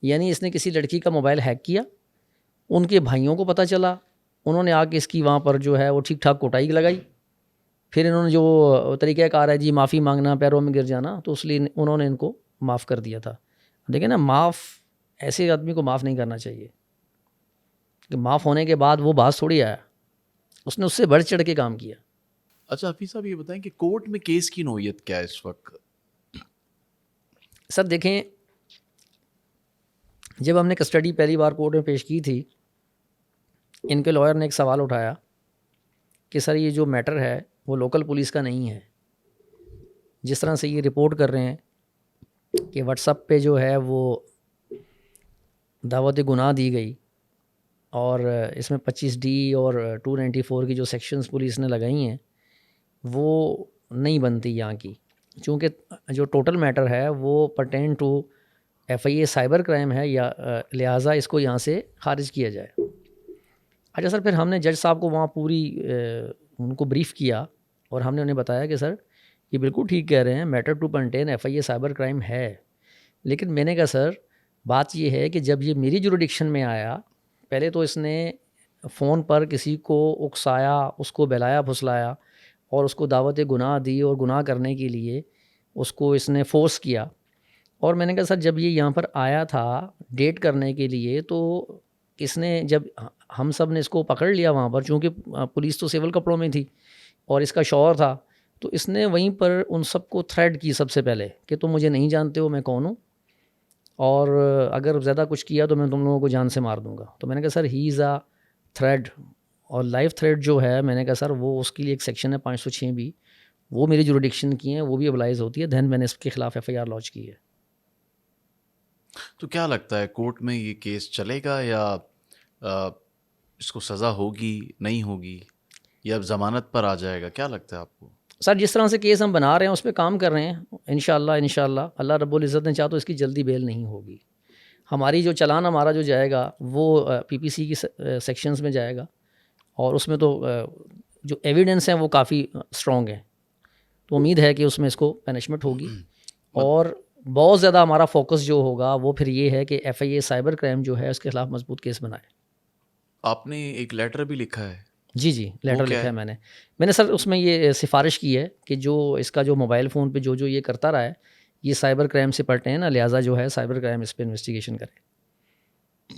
یعنی اس نے کسی لڑکی کا موبائل ہیک کیا, ان کے بھائیوں کو پتہ چلا, انہوں نے آ کے اس کی وہاں پر جو ہے وہ ٹھیک ٹھاک کوٹائی لگائی. پھر انہوں نے جو طریقہ کار ہے جی معافی مانگنا, پیروں میں گر جانا, تو اس لیے انہوں نے ان کو معاف کر دیا تھا. دیکھیں نا, معاف ایسے آدمی کو معاف نہیں کرنا چاہیے کہ معاف ہونے کے بعد وہ بات تھوڑی آیا, اس نے اس سے بڑھ چڑھ کے کام کیا. اچھا حفیظ صاحب یہ بتائیں کہ کورٹ میں کیس کی نوعیت کیا ہے اس وقت؟ سر دیکھیں, جب ہم نے کسٹڈی پہلی بار کورٹ میں پیش کی تھی, ان کے لائر نے ایک سوال اٹھایا کہ سر یہ جو میٹر ہے وہ لوکل پولیس کا نہیں ہے. جس طرح سے یہ رپورٹ کر رہے ہیں کہ واٹس ایپ پہ جو ہے وہ دعوت گناہ دی گئی, اور اس میں 25D اور 294 کی جو سیکشنز پولیس نے لگائی ہیں وہ نہیں بنتی یہاں کی, چونکہ جو ٹوٹل میٹر ہے وہ pertain to FIA cyber crime ہے, یا لہٰذا اس کو یہاں سے خارج کیا جائے. اچھا سر, پھر ہم نے جج صاحب کو وہاں پوری ان کو بریف کیا اور ہم نے انہیں بتایا کہ سر یہ بالکل ٹھیک کہہ رہے ہیں, matter to contain FIA cyber crime ہے, لیکن میں نے کہا سر بات یہ ہے کہ جب یہ میری جوریڈکشن میں آیا, پہلے تو اس نے فون پر کسی کو اکسایا, اس کو بہلایا پھسلایا اور اس کو دعوت گناہ دی, اور گناہ کرنے کے لیے اس کو اس نے فورس کیا. اور میں نے کہا سر جب یہ یہاں پر آیا تھا ڈیٹ کرنے کے لیے, تو اس نے جب ہم سب نے اس کو پکڑ لیا وہاں پر, چونکہ پولیس تو سول کپڑوں میں تھی اور اس کا شوہر تھا, تو اس نے وہیں پر ان سب کو تھریٹ کی سب سے پہلے کہ تم مجھے نہیں جانتے ہو میں کون ہوں, اور اگر زیادہ کچھ کیا تو میں تم لوگوں کو جان سے مار دوں گا. تو میں نے کہا سر ہی از اے تھریٹ, اور لائف تھریٹ جو ہے میں نے کہا سر وہ اس کے لیے ایک سیکشن ہے 506 بھی, وہ میری جوریڈکشن کی ہیں, وہ بھی ابلائز ہوتی ہے. دین میں نے اس کے خلاف FIR لانچ کی ہے. تو کیا لگتا ہے کورٹ میں یہ کیس چلے گا یا اس کو سزا ہوگی نہیں ہوگی, یا ضمانت پر آ جائے گا؟ کیا لگتا ہے آپ کو؟ سر جس طرح سے کیس ہم بنا رہے ہیں اس پہ کام کر رہے ہیں, انشاءاللہ اللہ رب العزت نے چاہا تو اس کی جلدی بیل نہیں ہوگی. ہماری جو چلان ہمارا جو جائے گا وہ PPC کی سیکشنز میں جائے گا, اور اس میں تو جو ایویڈنس ہیں وہ کافی اسٹرانگ ہیں, تو امید ہے کہ اس میں اس کو پینشمنٹ ہوگی. اور بہت زیادہ ہمارا فوکس جو ہوگا وہ پھر یہ ہے کہ FIA سائبر کرائم جو ہے اس کے خلاف مضبوط کیس بنائے. آپ نے ایک لیٹر بھی لکھا ہے؟ جی لیٹر لکھا ہے میں نے سر اس میں یہ سفارش کی ہے کہ جو اس کا جو موبائل فون پہ جو یہ کرتا رہا ہے یہ سائبر کرائم سے پرٹین ہے, لہٰذا جو ہے سائبر کرائم اس پہ انویسٹیگیشن کرے.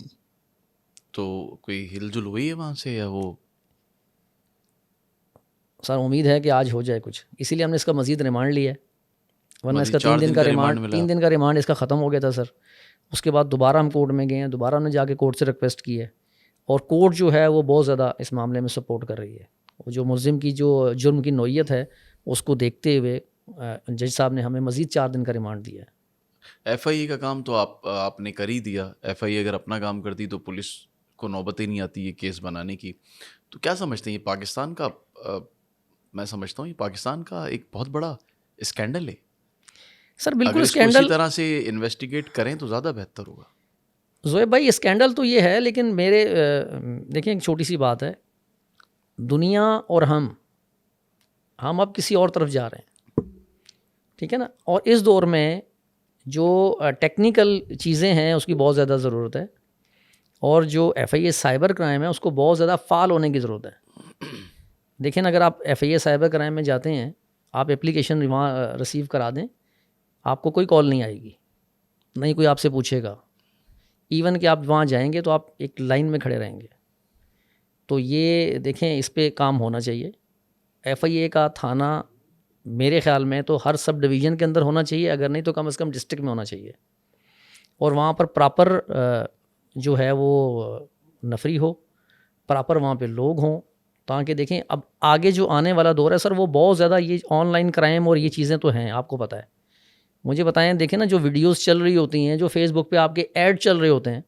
تو کوئی ہل جل ہوئی ہے وہاں سے یا وہ؟ سر امید ہے کہ آج ہو جائے کچھ, اسی لیے ہم نے اس کا مزید ریمانڈ لیا ہے, ورنہ اس کا 3 دن کا ریمانڈ 3 دن کا ریمانڈ اس کا ختم ہو گیا تھا سر. اس کے بعد دوبارہ ہم کورٹ میں گئے ہیں, دوبارہ ہم نے جا کے کورٹ سے ریکویسٹ کی ہے, اور کورٹ جو ہے وہ بہت زیادہ اس معاملے میں سپورٹ کر رہی ہے. وہ جو ملزم کی جو جرم کی نوعیت ہے اس کو دیکھتے ہوئے جج صاحب نے ہمیں مزید 4 دن کا ریمانڈ دیا ہے. FIA کا کام تو آپ نے کر ہی دیا. FIA اگر اپنا کام کرتی تو پولیس کو نوبت ہی نہیں آتی یہ کیس بنانے کی. تو کیا سمجھتے ہیں یہ پاکستان کا, میں سمجھتا ہوں یہ پاکستان کا ایک بہت بڑا اسکینڈل ہے سر. بالکل اگر اس کو اسکینڈل اسی طرح سے انویسٹیگیٹ کریں تو زیادہ بہتر ہوگا. زویب بھائی اسکینڈل تو یہ ہے, لیکن میرے دیکھیں ایک چھوٹی سی بات ہے, دنیا اور ہم اب کسی اور طرف جا رہے ہیں, ٹھیک ہے نا, اور اس دور میں جو ٹیکنیکل چیزیں ہیں اس کی بہت زیادہ ضرورت ہے, اور جو FIA سائبر کرائم ہے اس کو بہت زیادہ فعال ہونے کی ضرورت ہے. دیکھیں اگر آپ FIA سائبر کرائم میں جاتے ہیں, آپ اپلیکیشن ریسیو کرا دیں, آپ کو کوئی کال نہیں آئے گی, نہیں کوئی آپ سے پوچھے گا, ایون کہ آپ وہاں جائیں گے تو آپ ایک لائن میں کھڑے رہیں گے. تو یہ دیکھیں اس پہ کام ہونا چاہیے. FIA کا تھانہ میرے خیال میں تو ہر سب ڈویژن کے اندر ہونا چاہیے, اگر نہیں تو کم از کم ڈسٹرکٹ میں ہونا چاہیے, اور وہاں پر پراپر جو ہے وہ نفری ہو, پراپر وہاں پہ لوگ ہوں, تاکہ دیکھیں اب آگے جو آنے والا دور ہے سر وہ بہت زیادہ یہ آن لائن کرائم اور یہ چیزیں تو ہیں, آپ کو پتہ ہے. مجھے بتائیں, دیکھیں نا جو ویڈیوز چل رہی ہوتی ہیں, جو فیس بک پہ آپ کے ایڈ چل رہے ہوتے ہیں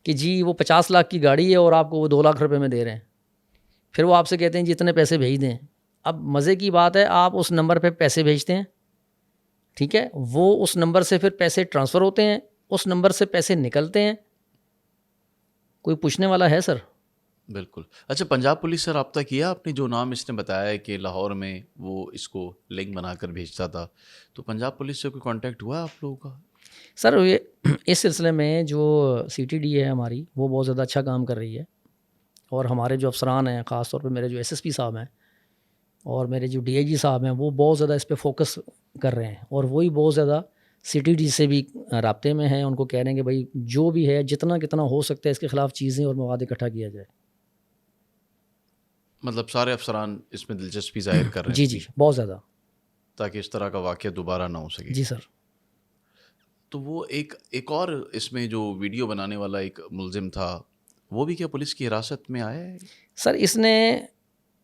کہ جی وہ 50 لاکھ کی گاڑی ہے اور آپ کو وہ 2 لاکھ روپے میں دے رہے ہیں, پھر وہ آپ سے کہتے ہیں جی اتنے پیسے بھیج دیں. اب مزے کی بات ہے, آپ اس نمبر پہ پیسے بھیجتے ہیں, ٹھیک ہے, وہ اس نمبر سے پھر پیسے ٹرانسفر ہوتے ہیں, اس نمبر سے پیسے نکلتے ہیں, کوئی پوچھنے والا ہے سر؟ بالکل. اچھا, پنجاب پولیس سے رابطہ کیا آپ نے؟ جو نام اس نے بتایا ہے کہ لاہور میں وہ اس کو لنک بنا کر بھیجتا تھا, تو پنجاب پولیس سے کوئی کانٹیکٹ ہوا آپ لوگوں کا؟ سر یہ اس سلسلے میں جو CTD ہے ہماری وہ بہت زیادہ اچھا کام کر رہی ہے, اور ہمارے جو افسران ہیں, خاص طور پہ میرے جو SSP صاحب ہیں اور میرے جو DIG صاحب ہیں, وہ بہت زیادہ اس پہ فوکس کر رہے ہیں, اور وہی بہت زیادہ CTD سے بھی رابطے میں ہیں. ان کو کہہ رہے ہیں کہ بھائی جو بھی ہے جتنا کتنا ہو سکتا ہے اس کے خلاف چیزیں اور مواد اکٹھا کیا جائے. مطلب سارے افسران اس میں دلچسپی ظاہر کر رہے ہیں؟ جی بہت زیادہ, تاکہ اس طرح کا واقعہ دوبارہ نہ ہو سکے. جی سر. تو وہ ایک اور اس میں جو ویڈیو بنانے والا ایک ملزم تھا, وہ بھی کیا پولیس کی حراست میں آیا ہے؟ سر اس نے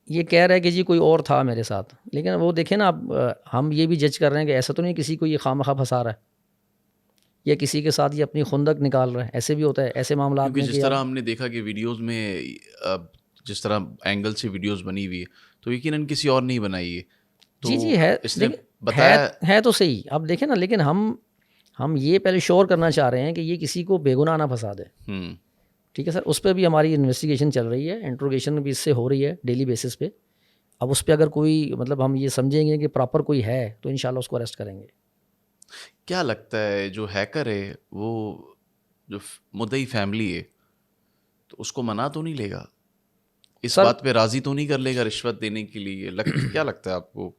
یہ کہہ رہا ہے کہ جی کوئی اور تھا میرے ساتھ, لیکن وہ دیکھیں نا, اب ہم یہ بھی جج کر رہے ہیں کہ ایسا تو نہیں کسی کو یہ خواہ پھنسا رہا ہے یا کسی کے ساتھ یہ اپنی خندق نکال رہا ہے, ایسے بھی ہوتا ہے ایسے معاملات میں. جس طرح ہم نے دیکھا کہ ویڈیوز میں جس طرح اینگل سے ویڈیوز بنی ہوئی ہے, تو یقیناً کسی اور نہیں بنائی ہے. جی ہے, اس نے بتایا ہے تو صحیح. اب دیکھیں نا, لیکن ہم یہ پہلے شور کرنا چاہ رہے ہیں کہ یہ کسی کو بے گناہ نہ پھنسا دے. ٹھیک ہے سر, اس پہ بھی ہماری انویسٹیگیشن چل رہی ہے, انٹروگیشن بھی اس سے ہو رہی ہے ڈیلی بیسس پہ. اب اس پہ اگر کوئی مطلب ہم یہ سمجھیں گے کہ پراپر کوئی ہے تو انشاءاللہ اس کو اریسٹ کریں گے. کیا لگتا ہے جو ہیکر ہے وہ جو مدعی فیملی ہے تو اس کو منا تو نہیں لے گا, اس سر بات پہ راضی تو نہیں کر لے گا رشوت دینے کے لیے؟ کیا لگتا ہے آپ کو؟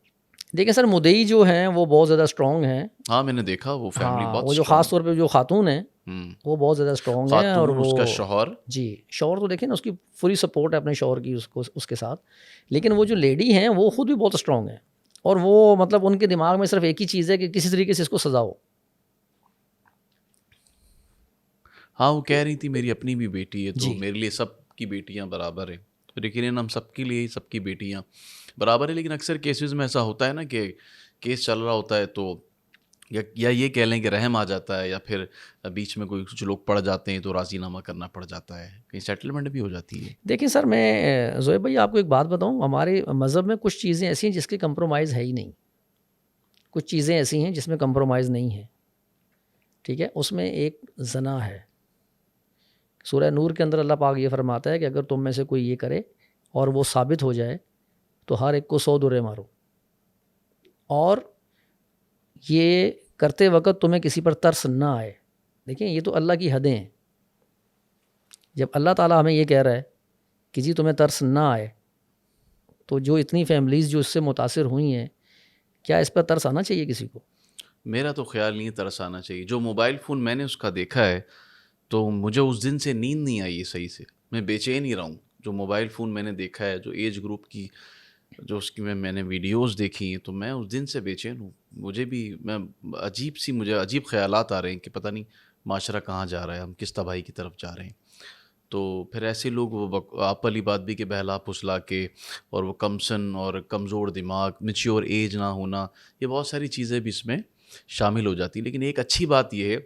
دیکھیں سر, مدعی جو ہیں وہ بہت زیادہ اسٹرانگ ہیں. ہاں میں نے دیکھا وہ فیملی ہاں, بہت وہ جو اسٹرانگ. خاص طور پہ جو خاتون ہیں وہ بہت زیادہ اسٹرانگ ہیں, اور خاتون, وہ اس کا شوہر. جی شوہر تو دیکھیں نا, اس کی فلی سپورٹ ہے اپنے شوہر کی اس کے ساتھ. لیکن وہ جو لیڈی ہیں وہ خود بھی بہت اسٹرانگ ہیں, اور وہ مطلب ان کے دماغ میں صرف ایک ہی چیز ہے کہ کسی طریقے سے اس کو سزا ہو. ہاں وہ کہہ رہی تھی میری اپنی بھی بیٹی ہے تو جی میرے لیے سب کی بیٹیاں برابر ہیں, تو یقیناً ہم سب کے لیے سب کی بیٹیاں برابر ہیں. لیکن اکثر کیسز میں ایسا ہوتا ہے نا کہ کیس چل رہا ہوتا ہے تو یا یہ کہہ لیں کہ رحم آ جاتا ہے, یا پھر بیچ میں کوئی کچھ لوگ پڑ جاتے ہیں تو راضی نامہ کرنا پڑ جاتا ہے, کہیں سیٹلمنٹ بھی ہو جاتی ہے. دیکھیں سر, میں زہیب بھائی آپ کو ایک بات بتاؤں, ہمارے مذہب میں کچھ چیزیں ایسی ہیں جس کے کمپرومائز ہے ہی نہیں. کچھ چیزیں ایسی ہیں جس میں کمپرومائز نہیں ہے, ٹھیک ہے. اس میں ایک زنا ہے. سورہ نور کے اندر اللہ پاک یہ فرماتا ہے کہ اگر تم میں سے کوئی یہ کرے اور وہ ثابت ہو جائے تو ہر ایک کو 100 درے مارو. اور یہ کرتے وقت تمہیں کسی پر ترس نہ آئے. دیکھیں یہ تو اللہ کی حدیں ہیں. جب اللہ تعالیٰ ہمیں یہ کہہ رہا ہے کہ جی تمہیں ترس نہ آئے, تو جو اتنی فیملیز جو اس سے متاثر ہوئی ہیں, کیا اس پر ترس آنا چاہیے کسی کو؟ میرا تو خیال نہیں ہے ترس آنا چاہیے. جو موبائل فون میں نے اس کا دیکھا ہے تو مجھے اس دن سے نیند نہیں آئی ہے صحیح سے, میں بے چین ہی رہا ہوں. جو موبائل فون میں نے دیکھا ہے, جو ایج گروپ کی جو اس کی میں نے ویڈیوز دیکھی ہیں, تو میں اس دن سے بے چین ہوں. مجھے بھی مجھے عجیب خیالات آ رہے ہیں کہ پتہ نہیں معاشرہ کہاں جا رہا ہے, ہم کس تباہی کی طرف جا رہے ہیں. تو پھر ایسے لوگ وہ آپ والی بات بھی کہ بہلا پھسلا کے, اور وہ کم سن اور کمزور دماغ, میچیور ایج نہ ہونا, یہ بہت ساری چیزیں بھی اس میں شامل ہو جاتی. لیکن ایک اچھی بات یہ ہے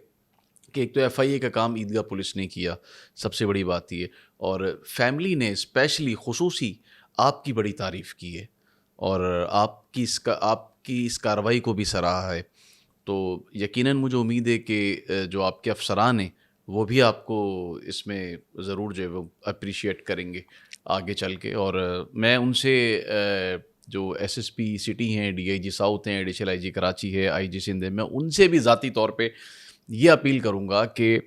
کہ ایک تو ایف آئی اے کا کام عیدگاہ پولیس نے کیا, سب سے بڑی بات یہ, اور فیملی نے اسپیشلی خصوصی آپ کی بڑی تعریف کی ہے, اور آپ کی اس کارروائی کو بھی سراہا ہے. تو یقیناً مجھے امید ہے کہ جو آپ کے افسران ہیں وہ بھی آپ کو اس میں ضرور جو ہے وہ اپریشیٹ کریں گے آگے چل کے. اور میں ان سے جو ایس ایس پی سٹی ہیں, ڈی آئی جی ساؤتھ ہیں, ایڈیشنل آئی جی کراچی ہے, آئی جی سندھ ہے, میں ان سے بھی ذاتی طور پہ یہ اپیل کروں گا کہ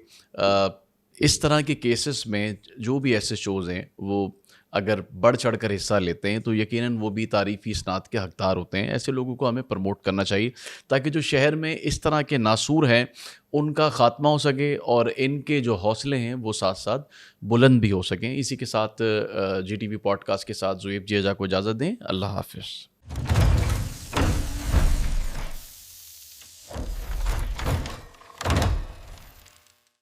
اس طرح کے کیسز میں جو بھی ایس ایچ اوز ہیں وہ اگر بڑھ چڑھ کر حصہ لیتے ہیں تو یقیناً وہ بھی تعریفی اسناد کے حقدار ہوتے ہیں. ایسے لوگوں کو ہمیں پروموٹ کرنا چاہیے تاکہ جو شہر میں اس طرح کے ناسور ہیں ان کا خاتمہ ہو سکے, اور ان کے جو حوصلے ہیں وہ ساتھ ساتھ بلند بھی ہو سکیں. اسی کے ساتھ جی ٹی وی پوڈ کاسٹ کے ساتھ زہیب جیجا کو اجازت دیں. اللہ حافظ.